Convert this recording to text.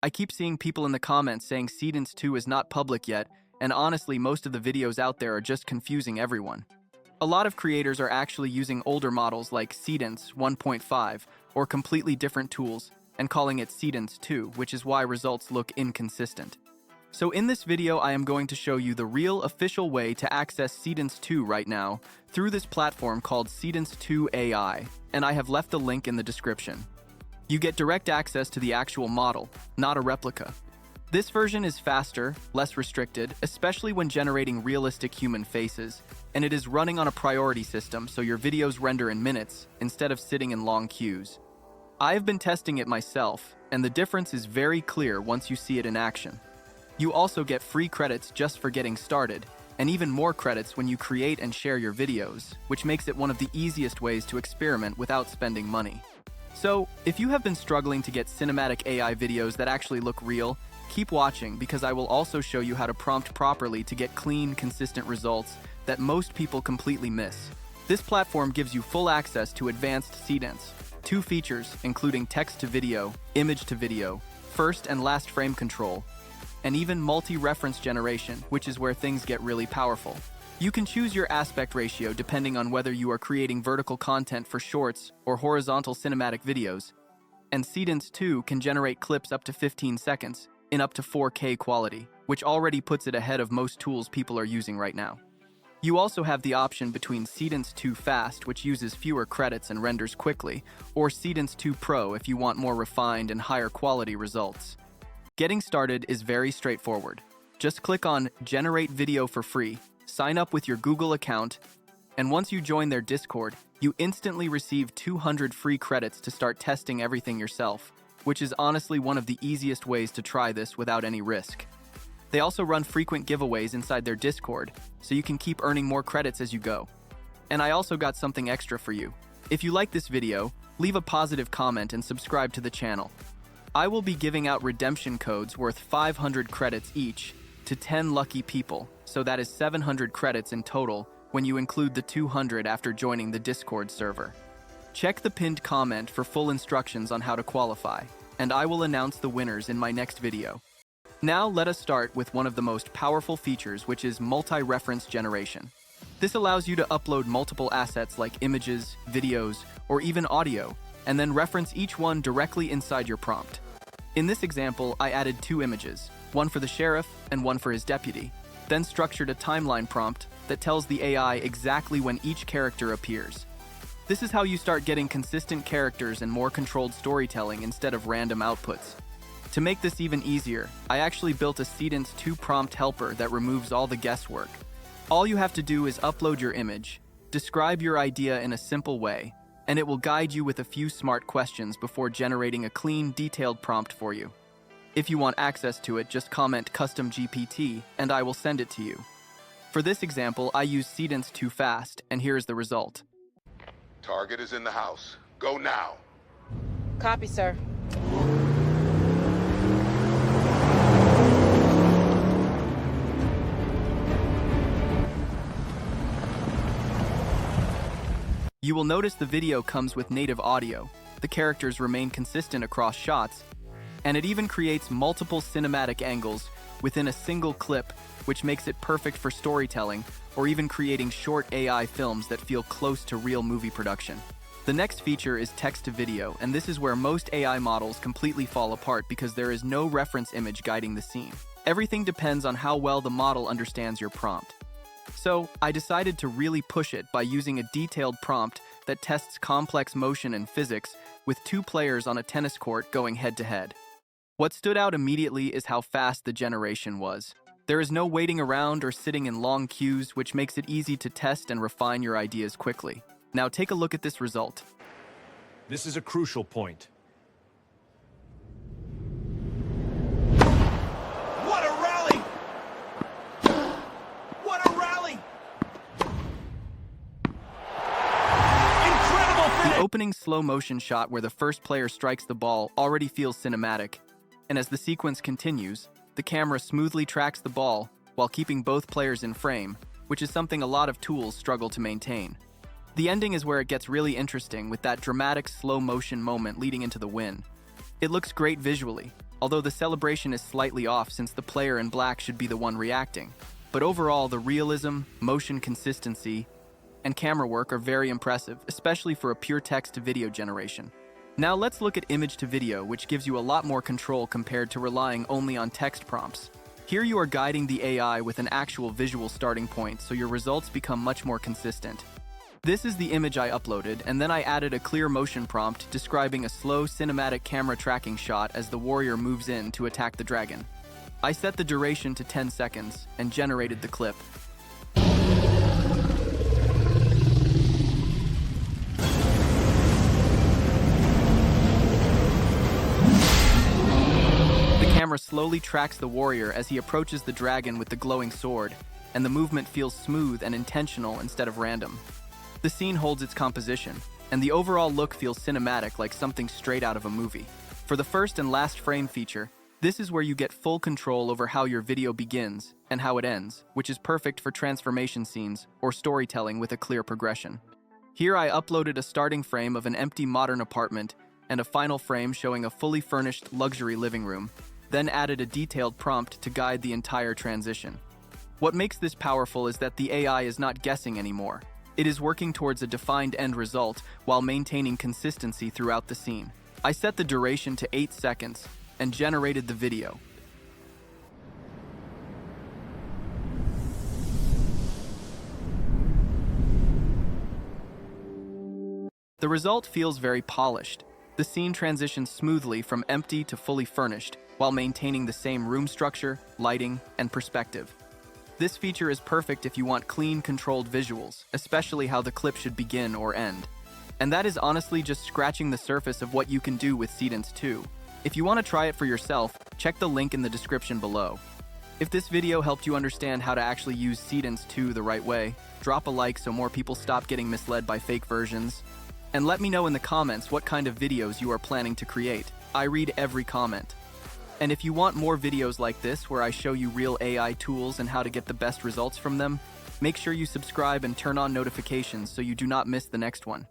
I keep seeing people in the comments saying Seedance 2 is not public yet, and honestly, most of the videos out there are just confusing everyone. A lot of creators are actually using older models like Seedance 1.5 or completely different tools and calling it Seedance 2, which is why results look inconsistent. So in this video, I am going to show you the real official way to access Seedance 2 right now through this platform called Seedance 2 AI, and I have left the link in the description. You get direct access to the actual model, not a replica. This version is faster, less restricted, especially when generating realistic human faces, and it is running on a priority system, so your videos render in minutes instead of sitting in long queues. I have been testing it myself, and the difference is very clear once you see it in action. You also get free credits just for getting started, and even more credits when you create and share your videos, which makes it one of the easiest ways to experiment without spending money. So, if you have been struggling to get cinematic AI videos that actually look real, keep watching because I will also show you how to prompt properly to get clean, consistent results that most people completely miss. This platform gives you full access to advanced Cedance, 2 features including text to video, image to video, first and last frame control, and even multi-reference generation, which is where things get really powerful. You can choose your aspect ratio depending on whether you are creating vertical content for shorts or horizontal cinematic videos, and Seedance 2 can generate clips up to 15 seconds in up to 4K quality, which already puts it ahead of most tools people are using right now. You also have the option between Seedance 2 Fast, which uses fewer credits and renders quickly, or Seedance 2 Pro if you want more refined and higher quality results. Getting started is very straightforward. Just click on Generate Video for free, sign up with your Google account, and once you join their Discord, you instantly receive 200 free credits to start testing everything yourself, which is honestly one of the easiest ways to try this without any risk. They also run frequent giveaways inside their Discord, so you can keep earning more credits as you go. And I also got something extra for you. If you like this video, leave a positive comment and subscribe to the channel. I will be giving out redemption codes worth 500 credits each to 10 lucky people, so that is 700 credits in total when you include the 200 after joining the Discord server. Check the pinned comment for full instructions on how to qualify, and I will announce the winners in my next video. Now let us start with one of the most powerful features, which is multi-reference generation. This allows you to upload multiple assets like images, videos, or even audio, and then reference each one directly inside your prompt. In this example, I added 2 images, one for the sheriff and one for his deputy, then structured a timeline prompt that tells the AI exactly when each character appears. This is how you start getting consistent characters and more controlled storytelling instead of random outputs. To make this even easier, I actually built a Seedance 2 prompt helper that removes all the guesswork. All you have to do is upload your image, describe your idea in a simple way, and it will guide you with a few smart questions before generating a clean, detailed prompt for you. If you want access to it, just comment Custom GPT and I will send it to you. For this example, I used Seedance 2 Fast, and here is the result. Target is in the house. Go now. Copy, sir. You will notice the video comes with native audio, the characters remain consistent across shots, and it even creates multiple cinematic angles within a single clip, which makes it perfect for storytelling or even creating short AI films that feel close to real movie production. The next feature is text to video, and this is where most AI models completely fall apart because there is no reference image guiding the scene. Everything depends on how well the model understands your prompt. So, I decided to really push it by using a detailed prompt that tests complex motion and physics with 2 players on a tennis court going head-to-head. What stood out immediately is how fast the generation was. There is no waiting around or sitting in long queues, which makes it easy to test and refine your ideas quickly. Now take a look at this result. This is a crucial point. What a rally! What a rally! Incredible The finish! opening slow-motion shot where the first player strikes the ball already feels cinematic, and as the sequence continues, the camera smoothly tracks the ball while keeping both players in frame, which is something a lot of tools struggle to maintain. The ending is where it gets really interesting with that dramatic slow-motion moment leading into the win. It looks great visually, although the celebration is slightly off since the player in black should be the one reacting. But overall, the realism, motion consistency, and camera work are very impressive, especially for a pure text-to-video generation. Now let's look at image-to-video, which gives you a lot more control compared to relying only on text prompts. Here you are guiding the AI with an actual visual starting point, so your results become much more consistent. This is the image I uploaded, and then I added a clear motion prompt describing a slow cinematic camera tracking shot as the warrior moves in to attack the dragon. I set the duration to 10 seconds and generated the clip. The camera slowly tracks the warrior as he approaches the dragon with the glowing sword, and the movement feels smooth and intentional instead of random. The scene holds its composition, and the overall look feels cinematic, like something straight out of a movie. For the first and last frame feature, this is where you get full control over how your video begins and how it ends, which is perfect for transformation scenes or storytelling with a clear progression. Here I uploaded a starting frame of an empty modern apartment and a final frame showing a fully furnished luxury living room, then added a detailed prompt to guide the entire transition. What makes this powerful is that the AI is not guessing anymore. It is working towards a defined end result while maintaining consistency throughout the scene. I set the duration to 8 seconds and generated the video. The result feels very polished. The scene transitions smoothly from empty to fully furnished while maintaining the same room structure, lighting, and perspective. This feature is perfect if you want clean, controlled visuals, especially how the clip should begin or end. And that is honestly just scratching the surface of what you can do with Seedance 2. If you want to try it for yourself, check the link in the description below. If this video helped you understand how to actually use Seedance 2 the right way, drop a like so more people stop getting misled by fake versions. And let me know in the comments what kind of videos you are planning to create. I read every comment. And if you want more videos like this where I show you real AI tools and how to get the best results from them, make sure you subscribe and turn on notifications so you do not miss the next one.